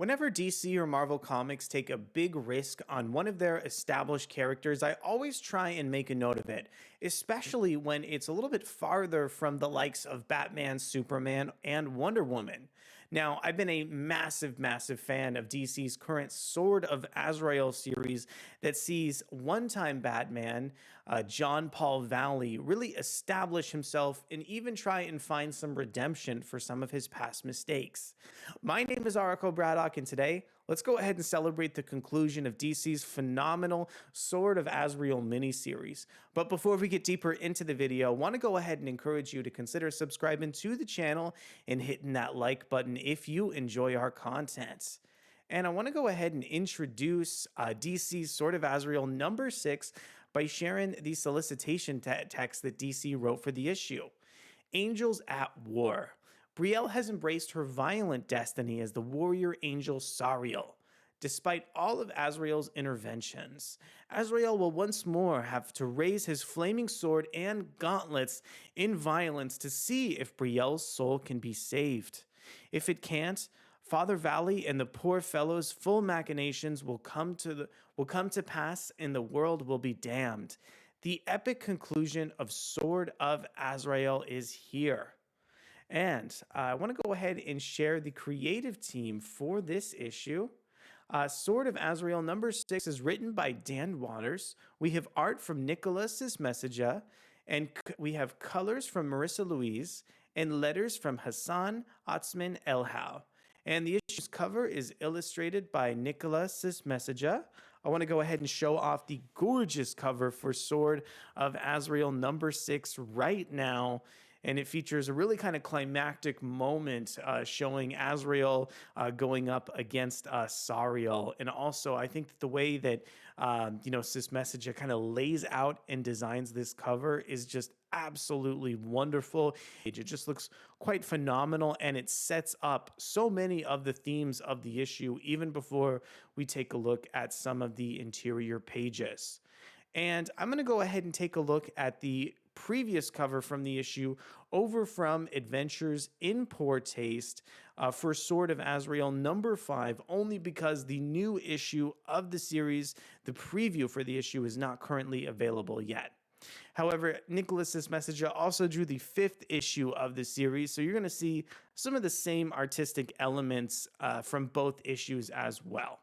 Whenever DC or Marvel Comics take a big risk on one of their established characters, I always try and make a note of it, especially when it's a little bit farther from the likes of Batman, Superman, and Wonder Woman. Now, I've been a massive fan of DC's current Sword of Azrael series that sees one-time Batman, John Paul Valley, really establish himself and even try and find some redemption for some of his past mistakes. My name is Arako Braddock, and today, let's go ahead and celebrate the conclusion of DC's phenomenal Sword of Azrael miniseries. But before we get deeper into the video, I want to go ahead and encourage you to consider subscribing to the channel and hitting that like button if you enjoy our content. And I want to go ahead and introduce DC's Sword of Azrael number 6 by sharing the solicitation text that DC wrote for the issue. Angels at War. Brielle has embraced her violent destiny as the warrior angel Sariel. Despite all of Azrael's interventions, Azrael will once more have to raise his flaming sword and gauntlets in violence to see if Brielle's soul can be saved. If it can't, Father Valley and the poor fellow's full machinations will come to pass and the world will be damned. The epic conclusion of Sword of Azrael is here. And I want to go ahead and share the creative team for this issue. Sword of Azrael number 6 is written by Dan Waters. We have art from Nikola Cizmesija, and we have colors from Marissa Louise, and letters from Hassan Otsmane-Elhaou. And the issue's cover is illustrated by Nikola Cizmesija. I want to go ahead and show off the gorgeous cover for Sword of Azrael number 6 right now. And it features a really kind of climactic moment showing Azrael going up against Sariel. And also, I think that the way that, Cizmesija kind of lays out and designs this cover is just absolutely wonderful. It just looks quite phenomenal, and it sets up so many of the themes of the issue even before we take a look at some of the interior pages. And I'm going to go ahead and take a look at the previous cover from the issue over from Adventures in Poor Taste for Sword of Azrael number 5, only because the new issue of the series, the preview for the issue, is not currently available yet. However, Nikola Cizmesija also drew the 5th issue of the series, so you're going to see some of the same artistic elements from both issues as well.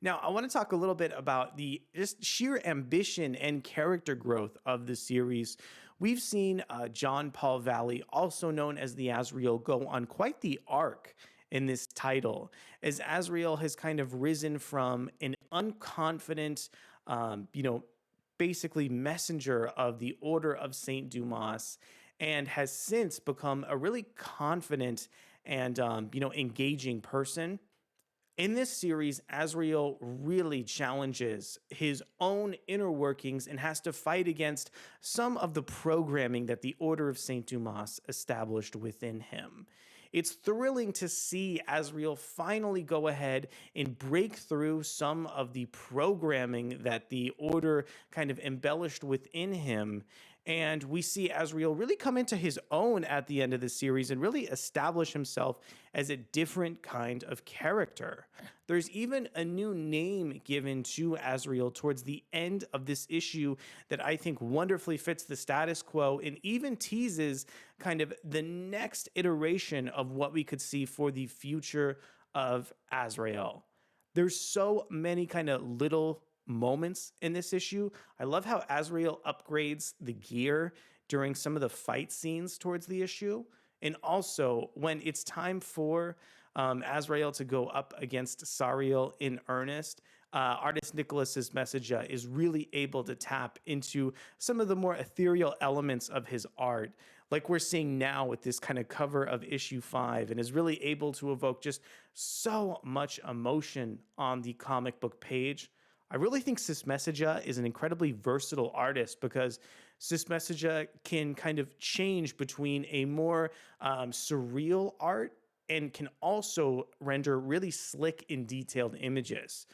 Now, I want to talk a little bit about the just sheer ambition and character growth of the series. We've seen John Paul Valley, also known as the Azrael, go on quite the arc in this title, as Azrael has kind of risen from an unconfident, basically messenger of the Order of St. Dumas, and has since become a really confident and, engaging person. In this series, Azrael really challenges his own inner workings and has to fight against some of the programming that the Order of St. Dumas established within him. It's thrilling to see Azrael finally go ahead and break through some of the programming that the Order kind of embellished within him. And we see Azrael really come into his own at the end of the series and really establish himself as a different kind of character. There's even a new name given to Azrael towards the end of this issue that I think wonderfully fits the status quo and even teases kind of the next iteration of what we could see for the future of Azrael. There's so many kind of little moments in this issue. I love how Azrael upgrades the gear during some of the fight scenes towards the issue. And also, when it's time for Azrael to go up against Sariel in earnest, artist Nikola Cizmesija is really able to tap into some of the more ethereal elements of his art, like we're seeing now with this kind of cover of issue 5, and is really able to evoke just so much emotion on the comic book page. I really think Cizmesija is an incredibly versatile artist because Cizmesija can kind of change between a more surreal art and can also render really slick and detailed images.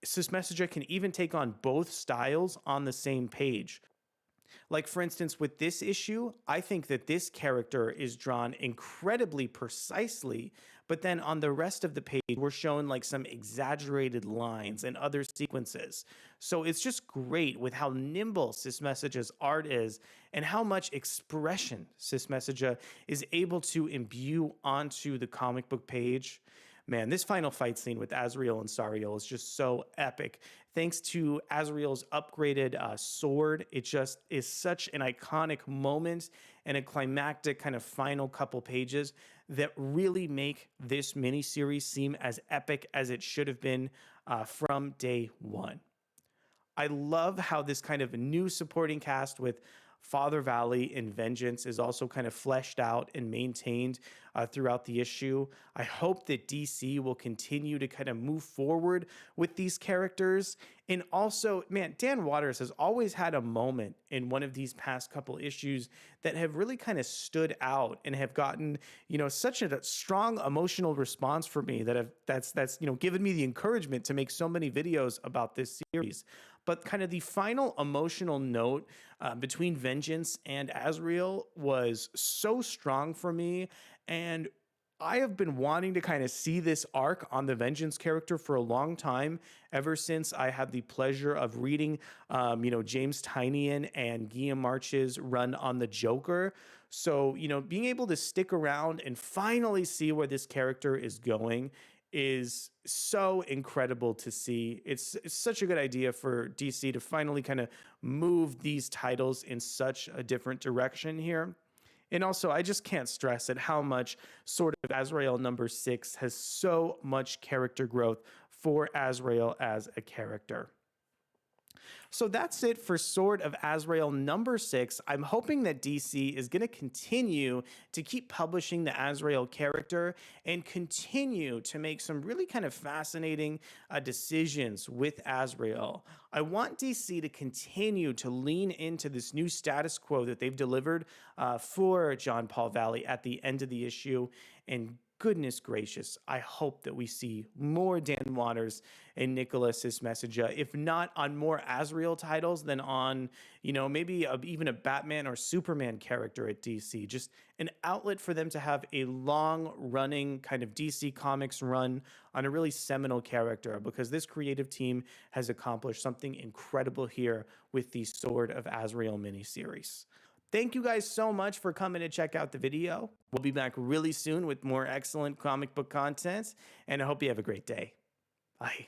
Cizmesija can even take on both styles on the same page. Like, for instance, with this issue, I think that this character is drawn incredibly precisely but then on the rest of the page, we're shown like some exaggerated lines and other sequences. So it's just great with how nimble Cizmesija's art is and how much expression Cizmesija is able to imbue onto the comic book page. Man, this final fight scene with Azrael and Sariel is just so epic. Thanks to Azrael's upgraded sword, it just is such an iconic moment and a climactic kind of final couple pages that really make this miniseries seem as epic as it should have been from day one. I love how this kind of new supporting cast with Father Valley and Vengeance is also kind of fleshed out and maintained throughout the issue. I hope that DC will continue to kind of move forward with these characters. And also, man, Dan Watters has always had a moment in one of these past couple issues that have really kind of stood out and have gotten, such a strong emotional response for me that's given me the encouragement to make so many videos about this series. But kind of the final emotional note between Vengeance and Azrael was so strong for me. And I have been wanting to kind of see this arc on the Vengeance character for a long time, ever since I had the pleasure of reading, James Tynion and Guillaume March's run on the Joker. So, being able to stick around and finally see where this character is going is so incredible to see. It's such a good idea for DC to finally kind of move these titles in such a different direction here. And also, I just can't stress at how much Sword of Azrael #6 has so much character growth for Azrael as a character. So that's it for Sword of Azrael #6. I'm hoping that DC is going to continue to keep publishing the Azrael character and continue to make some really kind of fascinating decisions with Azrael. I want DC to continue to lean into this new status quo that they've delivered for John Paul Valley at the end of the issue. And goodness gracious, I hope that we see more Dan Watters and Nikola Cizmesija, if not on more Azrael titles, then on, maybe even a Batman or Superman character at DC. Just an outlet for them to have a long-running kind of DC Comics run on a really seminal character, because this creative team has accomplished something incredible here with the Sword of Azrael miniseries. Thank you guys so much for coming to check out the video. We'll be back really soon with more excellent comic book content, and I hope you have a great day. Bye.